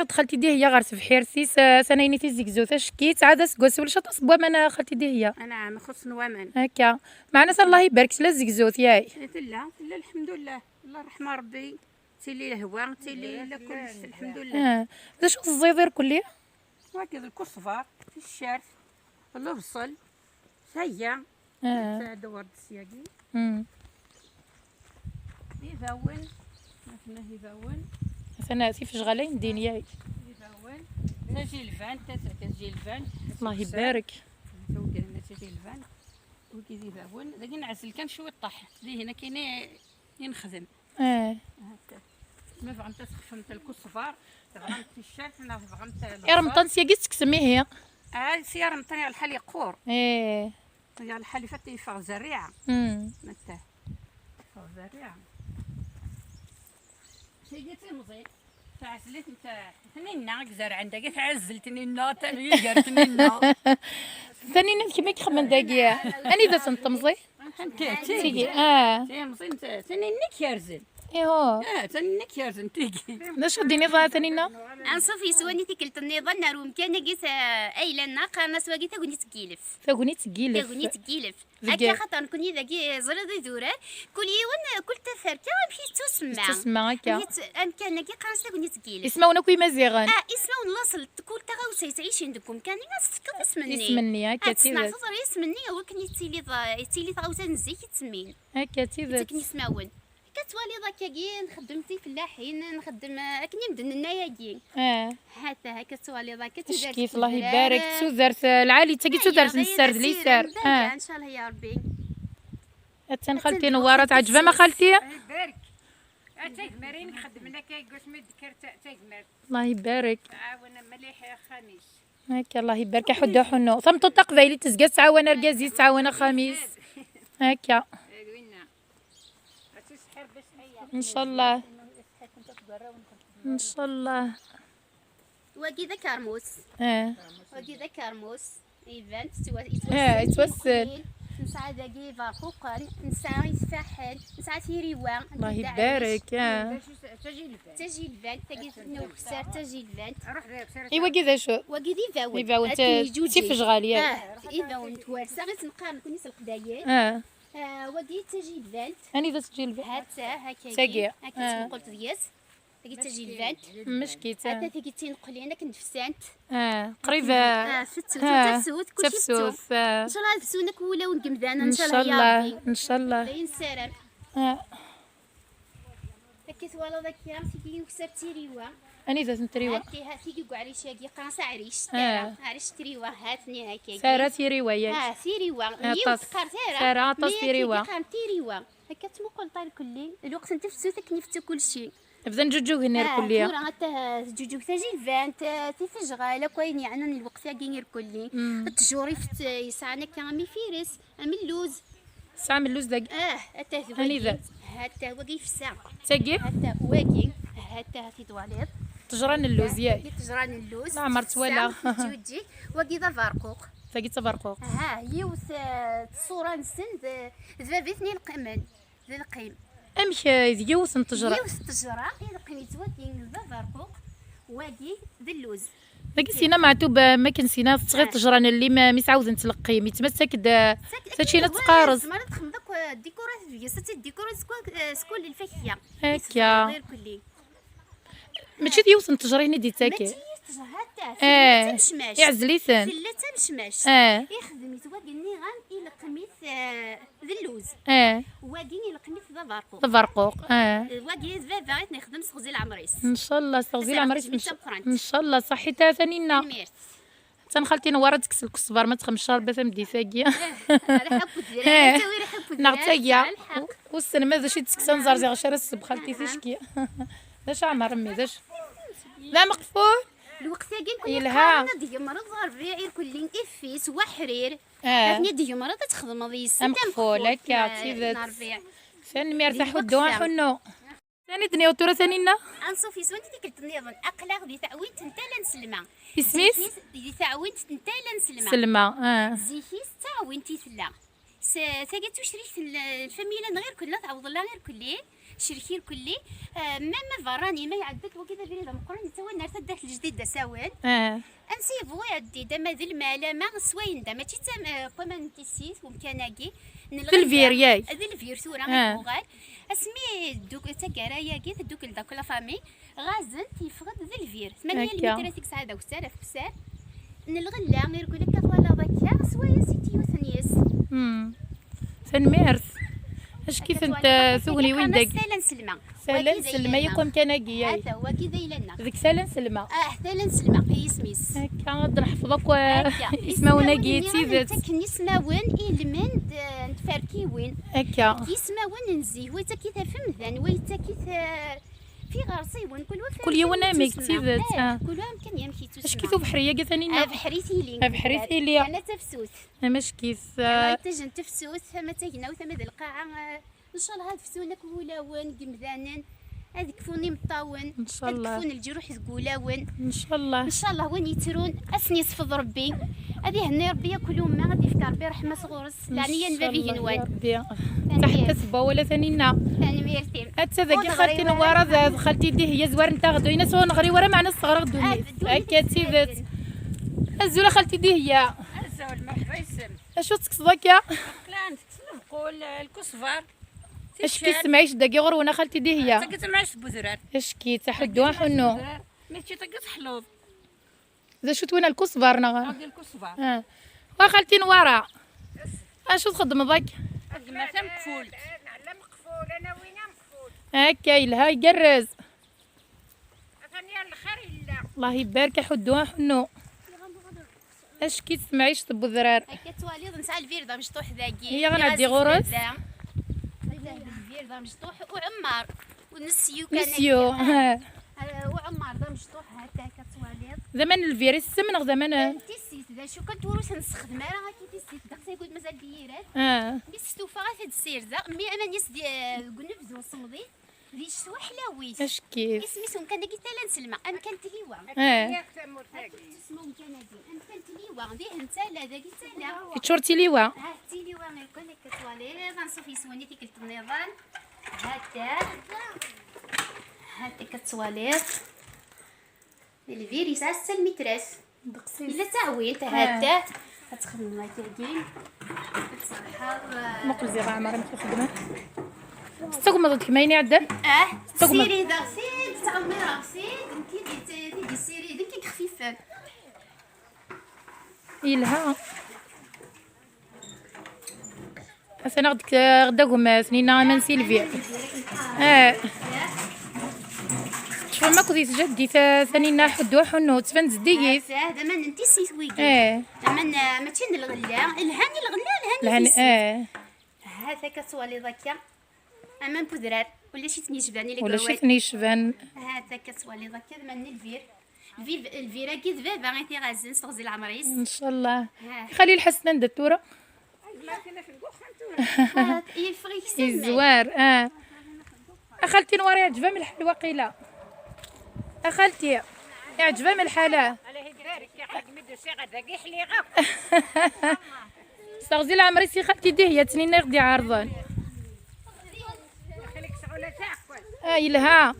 دخلتي دي هي غير سفحيرسيس سنيني تيزيك زوثا شكيت عاد سكوسي ولا شطس بوا انا خالتي دي هي انا ما خص نوامن هكا معنا الله يبارك لا زكزوت ياي لا الحمد لله الله رحمه ربي تيلي الهواء تيلي كلشي الحمد لله. واش الزيدير كلية وهكذا الكصفر في الشارف البصل هيا دور السياقي يفاون ما يفاون انا سيف شغالين دين ياي يفاون تجي الفان تجي الفان الله يبارك توكلنا تجي الفان وكي يفاون لكن نعسل كان شويه طاح لي هنا كاين ينخدم ما فهمت تخفمت الكصفر فهمت في الشارف انا فهمت يا رمضان سياقي تسميه هي سيارة مطنية الحال يقور يا الحال فتي فغ زريعة متاه فغ زريعة شيقتي مزيد تعزلت انت تنينا زرع عندك تعزل تنينا تنيقر تنينا ثاني كيما كيخمم داكيا اني ذا تنطمزي تيجي تيجي مزيد انت تنينك يرزل ايوا تنينك يرزل تيجي باش ديني ضا ثانينا انصفي سواني تيكلت النظام نارو مكان قيس ايلنا قانا سواقي تاغني تكيلف ثاغني تكيلف تاغني تكيلف هكا خاطر نكوني ذاكي زرد دوران كل يوم كل تفركه مشي تسمع هكا ام كان كي قانس تاغني تكيلف اسمعونا كوي مزيغان اسمعوا اللاصل كل تغاوسي تعيش عندكم كان الناس تفكر اسمني اسمني هكا تسمع صدر اسمني ولكن تيلي تغاوسا نزي تسمين هكا تيذات تكني سماون كتوالي ضاكاكي نخدمتي فلاحين نخدم اكني مدن الناياكي حتى هكا توالي ضاكا كيف الله يبارك تودرت العالي تاكي تودرت نسرد لي سار ان شاء الله يا ربي حتى خالتي نوارات عجبه ما خالتي يبارك تاكمرين نخدم لك قوس ما ذكرت تاكمر الله يبارك عاون مليح خميس هكا الله يبارك حدا حنو ثمطو تقبايلي تزكى تعاون ركازي تعاون خميس هكا ان شاء الله ان شاء الله واقي ذا كرموس واقي ذا كرموس ايفنت يتوسل نسعى ذاكي فارقوقا نسعى يتفاحل نسعى تيريوا الله يبارك تجي الفان تاكي نوكسار تجي الفان ايوا كذا شو واقي ذي فاون يفاون تيف شغاليه ايفاون توارسا غير تنقارن كوني القداير واقي تجي الفان اني ذا تجي الفان هاتا هكا تاقي هكا قلت دياس تاقي تجي الفان مشكيت هاتا تاقي تنقل هنا كنفسانت قريبه فتسوت كلشي تفسوس ان شاء الله نفسونك ولا ونقمدانا ان شاء الله ان شاء الله باين سارر هكا ثوالا ذاك يام تيجي نكسر تيريوا اني ذا تريوا هاتي تيجي كعريش هاكي قانصه عريش عريش تريوا هاتني هكا ساره تيريوا تيريوا طاس ساره طاس تيريوا تيريوا هكا تمقل طال كلي الوقت انت فسوتك نفتو كلشي بدا نجوجو هنا الكليه تورا حتى جوجو تاجي الفان تيفجغاله كاين يعني الوقت كاين كلي التجوري يسعنا كامي فيرس من اللوز ساعه من اللوز داك حتى هاني ذا حتى واقي في الساعه تاقي حتى واقي حتى هاتي دواليط تجران اللوز ياك تجران اللوز لا عمرت ولا توجي واقي ذا فارقوق تاقي تفرقوق يوث الصوره نسن ذبابيتني القمن ذا القيم امك يوث نتجرا يوث التجرا القيم تواتي ذا فارقوق واقي ذا اللوز داك سينا معتوب ما كنسينا صغير تجران اللي ما متعاود نتلقي متمسك تاشي تقارص مرات تخدم داك الديكورات ديال ستي الديكورات سكول الفاكهه هكا غير كلي ماشي ديوث نتجرا هنا ديتاكي حتى يعزليسان لا تمشماش يخدم يتواقي النيغان الى قميص ذا اللوز واقي الى قميص ذا فارقوق واقي ذا غيت نخدم سغزي العمريس ان شاء الله سغزي العمريس ان شاء الله صحيتها ثانينا تنخالتي نوارا تكسل الكصبار ما تخمش شاربه ثمدي ثاقيه نغتاقيه والسن ماذا شي تسكسان زارزي غشاره السب خالتي تشكي داش عمر امي داش لا مقفول الوقت كاين كل ديال مرض ربيع كل افيس وحرير عرفني ديال مرض تخدم ضيس مقفول هكا تيذات فين مرتاح الدواء حنو ثاني دنيا وتورا ثانينا انصوفي سوانتي ديك النظام اقلاق دي تعويت انت لا نسلمه اسميس دي تعويت انت لا نسلمه سلمه زيكيس تعوينتي ثلا ثاقي توشريك الفاميله غير كلها تعوض لها غير كلي شركير كلي ما فراني ما يعدك وكذا بريده مقرن سوى نار تدات الجديد سواد انسيفو يعدي دما ذي المعلمه سوين دا ماشي تم كمان كيسيت ومكاناكي الفيرياي ذي الفير ثورة غال اسمي دوك تاكارايا كي دوك لداك لا فامي غازن تيفقد ذي الفير 8 متر ساعه وساره في سار نلغلا غير يقول لك كفوالا ضكا سوايا سيتي وثنيس تنميرث اش كيف انت ثوني وين داك سالن سلمى سالن سلمى يكون كناكي هذا هو كي دايلنا ذيك سالن سلمى سالن سلمى هي سميس هكا غادي نحفظك اسماونا كيتي ذات كني سماون إلمند نتفاركي وين هكا كي سماون نزيه ويتا كي تفهم ويتا كي في غارسي وين كل يوم نامك تيذات كل يوم كان يمشي تسمع اش كيتو بحريه كثاني بحريتي لي بحريتي لي انا تفسوس ماش كيس تجن تفسوس ثم تينا وثم ذا القاعه ان شاء الله هاد فسونك ولاون قمذانن هذيك فوني مطاون ان شاء الله فون الجروح ثقولاون ان شاء الله ان شاء الله وين يترون اسني صفض ربي هذه هني ربي كل يوم ما غادي يفكر ربي رحمه صغورس يعني نبابي هنوان ربي تحت سبا ولا ثانينا انا ميرتي حتى ذاك خالتي نواره ذا خالتي دي هي زوار نتا غدوينا سوا نغري ورا معنا الصغر غدوني هكا تيذات الزوله خالتي دي هي الزول مرحبا يسم اشو تقصدك يا لا نقول الكسفار اش كيسمعيش داكي غرونا خالتي دي هي تقيت معش بوزرار اش كي تحدوا حنو ماشي تقيت حلوب ذا شو توينا الكسبار نغا هاكي الكسفار وخالتي نواره اشو تخدم ضك ما تم مقفول لا مقفول انا وين مقفول هكا يلها يقرز اغني الخير لا الله يبارك حدوها حنو اش كي تسمعيش طبو الذرار هكا تواليض نسعى الفيردا مشطوح ذاكي هي غنعدي غرس الفيردا مشطوح وعمار ونسيو كان نسيو وعمار ذا مشطوح هكا تواليض زمان الفيروس السمن زمان تيسيت ذا شو كنت وروس نستخدم راه غادي تيسيت داك يقول مازال بيرات بيستوفا غادي تسير ذا مي انا نيس قنفز وصمدي ذي شتو حلاويت اش كيف اسميتهم كان داكي تالا نسلمى ام كانت هيوا اسمهم كان هادي ام كانت هيوا ذي نتالا داكي تالا تشورتي ليوا تيلي وانا يقول لك توالي غنصوف يسوني تيك النظام هاتا كتواليط الفيريس عسى المتراس الا تعوين هاتا غتخدم لها كاكين تصحى مقلزي غا عمر ما كيخدمها ستكم ما ضد كمايني عدل سيري دا سير تعمرها سير ديك سيري ديك خفيفه يلها انا غدك غدا سنينا من سيلفيا شوف ما كنتي جدي ثانينا حدو حنو تفن زديت هذا من انت سيت ويكي من ماشي الغلا الهاني الهاني هذا كتوالي ضكا اما بودرار ولا شي تنيشباني لك ولا شي تنيشبان هذا كتوالي ضكا من الفير كي ذبابه غيتي غازن صغزي العمريس ان شاء الله خلي الحسنه ندتوره ما كنا في الكوخ يفريك زوار اخالتي نوار يعجبها من الحل وقيله اخالتي يعجبها من الحاله على هدرارك يا حاج مدو سي غدا كيحلي غا صغزي العمريس خالتي دي هي تنين يغدي عارضان خليك شغله تاعك يلها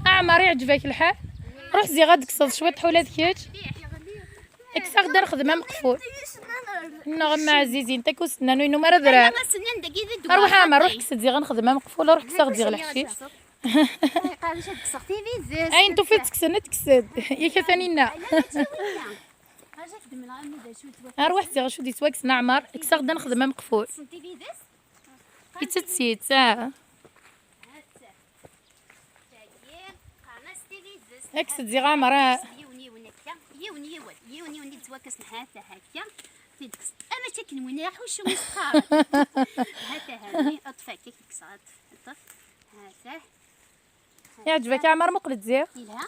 عمر يعجبك الحال روح زي غاد كصد شويه طحولات كياج اكسا غدا نخدمها مقفول نغم عزيزي انت كوسنا نو مرا درا روح عمر روح كسد زي غنخدمها مقفوله روح كسا غدي غلا حشيش اي انتو فين تكسن تكسد ياك ثانينا روح زي غشو دي سواكسنا عمر اكسا غدا نخدمها مقفول يتسيت اكسد زي غامر يوني تواكس نحاثة هكا تدكس اما تاكن وين راح وشو مسخار هذا اطفى كيك كسات اطف هذا يعجبك يا عمر مقلد زي لا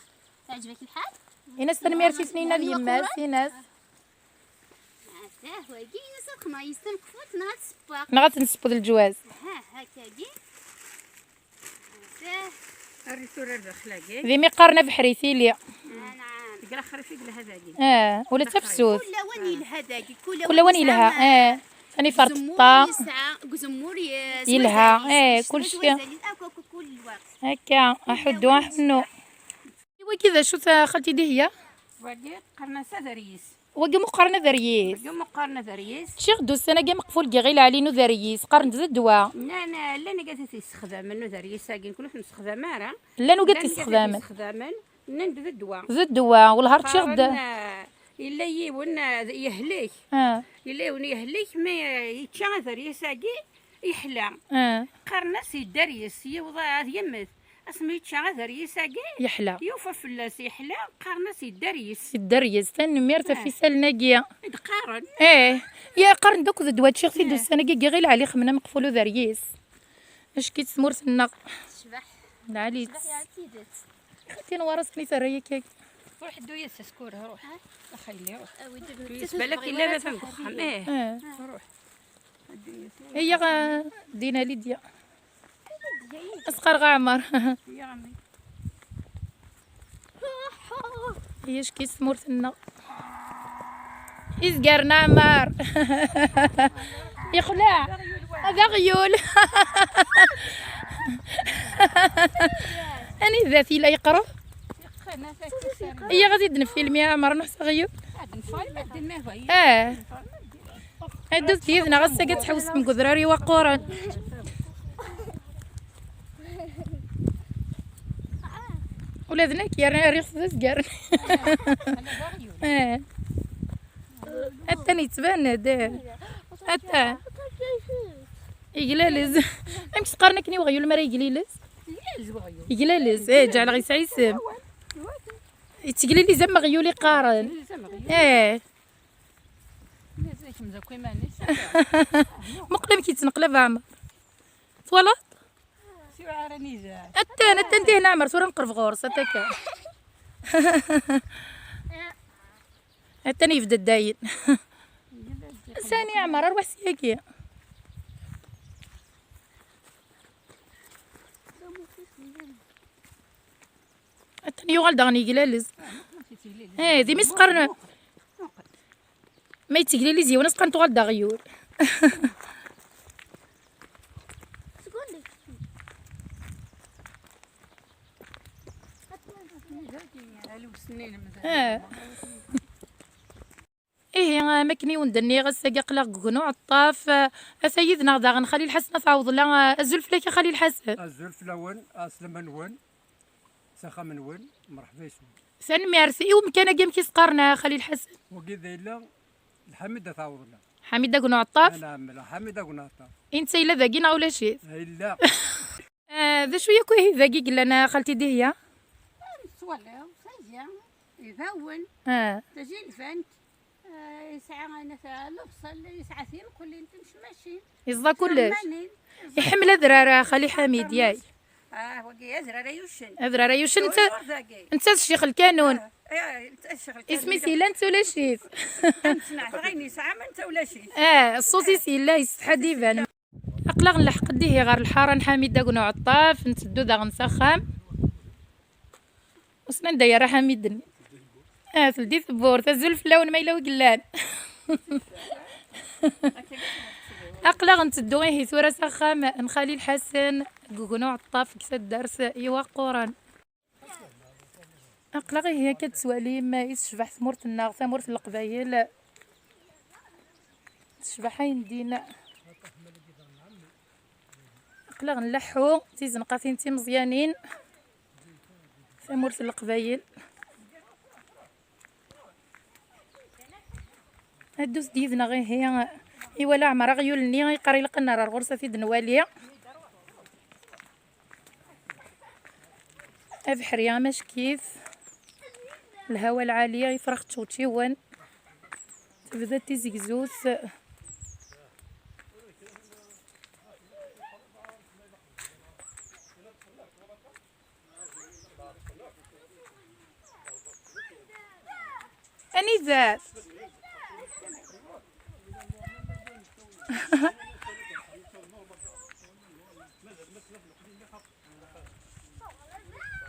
يعجبك الحال يناس تنميرتي سنينا اليماس يناس هذا هو كي نسق ما يستم كفوت نهار السباق نغات نسبو الجواز هكا كي هذا الريتور الخلاقي ذي مقارنه بحريتي لي نعم تقرا خرفي قال هذا ولا تفسوس كل وين يلها داكي كل وين لها راني فرططة يسعى زمور يلها كلشي كل الوقت هكا احدو احنو. ايوا كذا شو خالتي هي وقيت قرناسة ذريس وقا مقارنة ذرييس اليوم مقارنة ذريس شي غدو السنة كاع مقفول كي غير علينو ذرييس قارنت ذا الدواء انا قاعده تستخدم منو ذريس ساكن كلش نستخدم راه لا نو قالت استخدام استخداما نند الدواء ذا الدواء والهار شي غدا الا يون يهليك الا يون يهليك ما يتشان ذريس ساكي يحلى قرناس يدريس يوضع يمث اسمي تشان ذريس ساكي يحلى يوفى فلاس يحلى قرناس يدريس الدريس ثاني ميرتا في سالنا كيا يتقارن يا قرن دوك ذا الدواء شي خدو السنة كي غير علي خمنا مقفولو ذرييس اش كي تسمور سنا شبح العليت يا تيدت خدتي نوارس كني سرايا كيك روح دويا سكورها روح لا خلي روح ودي بالك الا ما فهم روح هي دينا ليديا اصغر غامر يعني هي اش كي تسمور سنا إزقر نامر يخلع هذا غيول أنا ذاتي لا يقرب هي غادي تنفيلم يا عمر نحس غيول هدوز تيذنا غسا كتحوس من قدراري وقورا ولادناك يا ريخ زقر حتى يتبان هذا حتى يقلالز امشي قارنك كني وغيول مرا يقليلز يقلالز جعل غي سعيسم يتقلي لي زعما غيولي قارن مقلم كي تنقلب عمر طولات حتى انا تنتهي هنا عمر صورة نقرب غورس حتى كا حتى يفدا الداين ثاني عمر اروح سياكي حتى يوغال دغني يقلالز ذي مسقرن ما يتقلي زي وناس قنتو غدا غيول ماكني وندني غساقي قلق كنو عطاف اسيدنا غدا غنخلي الحسن تعوض لا الزلف لك خلي الحسن الزلف لون اسلم نون سخا منون مرحبا يسون سن ميرسي ومكان كيم كيسقرنا خلي الحسن وكذا الا الحميده تعوض لنا حميده كنو عطاف نعم حميده كنو عطاف انت الا ذاكينا ولا شي لا ذا شويه كويه ذاكي لنا خالتي دهيا صوالي ساجا يذون تجي الفنت يسعى انا لوصل يسعى ثين كل انت مش ماشي يصدى كلش يحمل ذراره خلي حميد ياي وقي ازرار يوشن ازرار يوشن انت الشيخ الكانون اسمي سيلانت ولا شيف تنسمع غيني ساعه ما انت ولا شيف الصوصي سيلا يستحى ديفان اقلق نلحق ديه غير الحاره حميد كنو عطاف نتدو ذا غنسخام وسنا دايره حميد ثلدي ثبور تزلف لون ما يلو قلان اقلق نتدو غيه ثورة سخام نخلي الحسن كوكونو عطاف كسد درس ايوا قران اقلق هي كتسوالي ما يشبح ثمورت الناغ ثمورت القبايل تشبحين دينا اقلق نلحو تيزنقاثين تي مزيانين ثمورت القبايل هادوس ديدنا غير هي ايوا لا عمر غيولني يقري لقنا راه الغرسه في دنواليه افحريا ماش كيف الهواء العاليه يفرخ تشوتشيوان تبدا تيزكزوس اني ذات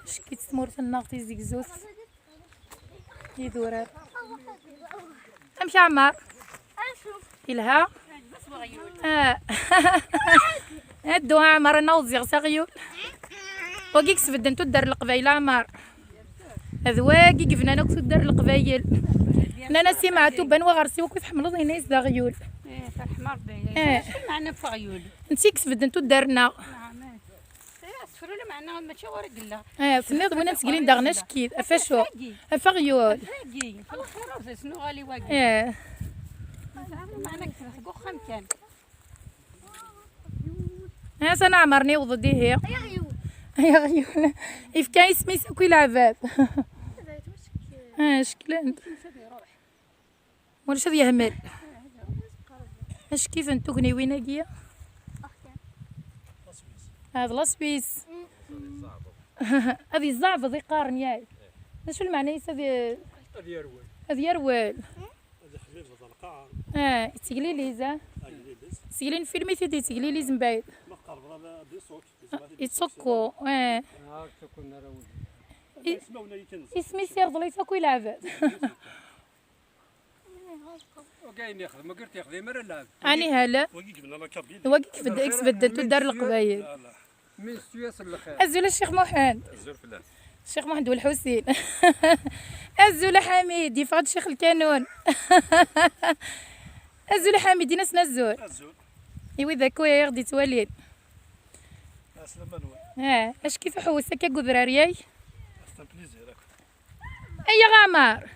شكي تسمور الناغ تيزكزوس يدورات امشي عمار يلها هادو عمر انا وزيغ ساغيول وكيك سفد انتو دار القبايل عمر هذواكي كيفنا انا كنت دار القبايل انا سمعتو بان وغرسي وكنت حملض هنا يزداغيول فرح مرضي معنا فغيول انتي كسفد انتو دارنا سفروا لي معنا ماشي ورق لا سنيض وانا مسكلين داغنا شكيد افاشو افغيول باقي في الخير شنو غالي واقي معنا كثر وخا كان سنة عمرني وضدي هي يا غيول إف كان اسمي ساكوي العباد شكلان واش هذا يهمل اش كيف انتو كنيوين هكيا هذا لاصبيس هذه الزعفة ذي قارن ياك شو المعنى هذه يروال هذه يروال هذه خفيفه القاع تقلي لي تقلين فيلمي تيدي تقلي لي زنبايد ما قرب راه ديسوك يتسكو تكون راول اسمي سير ضليفه كوي العباد وكاين ياخذ ما قلت ياخذ مره لعب اني هلا وكي جبنا لا كابيل وكيف بدا اكس بدلتو دار القبايل من سويس الخير الزول الشيخ محمد الزول فلان الشيخ محمد والحسين الزول حميد يفقد الشيخ الكانون الزول حميد ناس الزول الزول ايوا ذاك ويا غدي توالين اسلم اش كيف حوسك يا قدرارياي استا بليزير اي غامر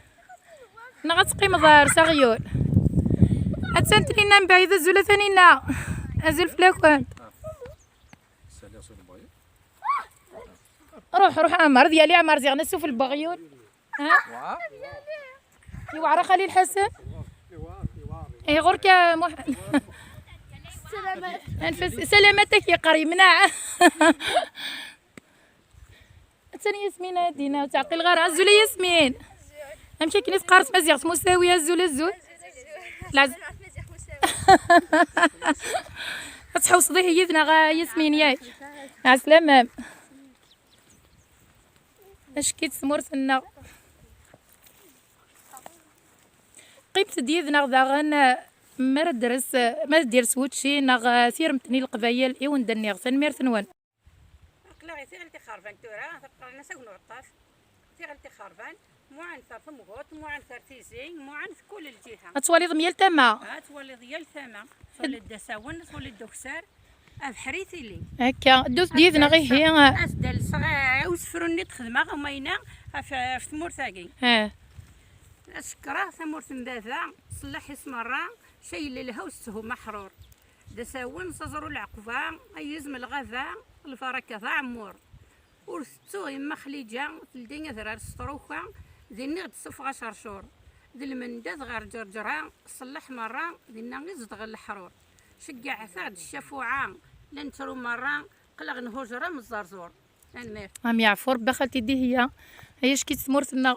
نغتقيم دار ساغيول اتسنتنينا من بعيد الزول ثانينا الزول فلاكون روح عمر ديالي عمر زيغنا سوف البغيول يوعر خليل حسن اي غورك يا محمد سلامتك يا قري مناع ثاني ياسمين هادينا وتعقيل غير الزول ياسمين امشي كنيس قارت مزيغ مساويه الزول لا تحوص ضيه يدنا غا ياسمين ياك مع السلامه اش كيتسمرتنا قيمت ديدنا داغن ما درس ما دير سوتشي نغ سير متني القبايل ايون دني غسن ميرثنون لا غير غلتي خرفان تورا تبقى ناس نعطاف في غلتي خرفان مو عن ثرف مغوت مو عن ثرتيزي مو عن كل الجهه اتولي ضميل تما تولي ديال ثما تولي الدساون تولي الدكسار بحريتي لي هكا دوز ديدنا غير هي اسدل صغير وسفروني تخدمها وماينا في ثمور ثاقي اسكرا ثمور ثمباثا صلح اسمرا شي اللي لها وسهو محرور دساون صزرو العقفه ايزم الغذا الفركه ذا عمور ورثتو يما خليجه تلدينا ذرار السطروخه ذي نغد صف 10 شهور ذي المنداذ غير جرجره صلح مره ذي نغيز دغ الحرور شقع ثاد الشفوعه لنترو مره قلغ نهجره من الزرزور المير ام يعفور بخلتي دي هي شكي تمرتنا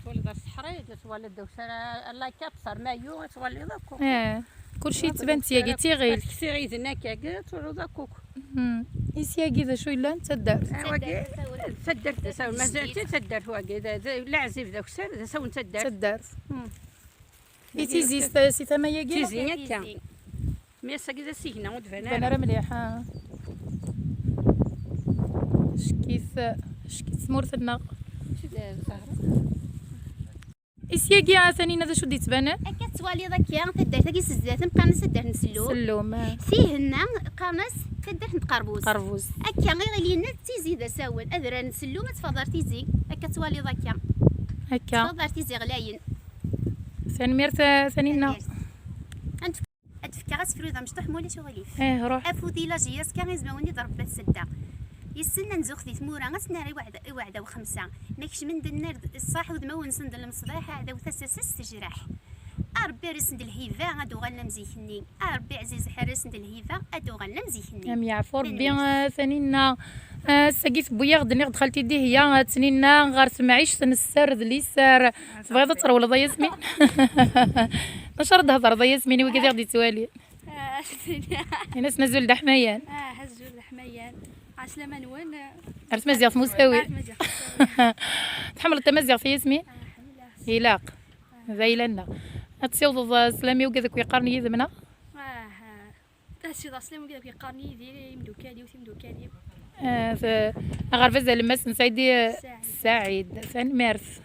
تولد الصحراء تولد دوسرة الله يكبصر مايو تولد داكو كلشي تبان تياقي تيغيل كثير يزنا كاكا تولد داكوك يسياقي ذا شو الا انت دار تدار تساوي مازال تدار واقي لا عزيف ذاك السر تساوي تدار تيزي سي تما ياقي تيزي هكا ميسا كذا سيكنا ودفنا انا راه مليحه شكيف سمورتنا إسياقي ثاني هذا شو ديتبان؟ كتوالي ذاك تدار تاكي سزات بقى نسدر نسلو سلوم فيه هنا قرناس تدار نتقربوز قربوز هكا غير لينا تيزي ذا ساون ادرا نسلو ما تفضر تيزي هكا توالي ذاك هكا تفضر تيزي غلاين ثاني ميرت ثاني هنا اتفكر غاسفرو ذا مشطوح مولا شغليف روح افودي لاجياس كان غيزماوني ضرب السده يسنى نزوخ دي ثمورة غسناري وعدة وخمسة ماكش من دنار الصاح ودما ونسند المصباح عدا وثسسس تجراح أربي رسند الهيفا غادو غالا مزيكني أربي عزيز حرسند الهيفا أدو غالا مزيكني أم يعفور بيان ثانينا ساقيت بويا غدني دخلتي دي هي تنينا غار سمعيش سنسر ذلي سار تبغي ترولا ضا ياسمين نشر هضر ضا ياسمين وكذا غادي توالي الناس نزول دحميان هزول دحميان عسلامة نوان عرفت مزيغ مساوي مزيغ تحمل التمزيغ في اسمي يلاق زي لنا تسيوض سلامي وكذاك ويقارني يذمنا تاسي سلامي وكذاك يقارني يدير مدوكالي وتمدوكالي غرفة المس نسعيدي سعيد سان مارس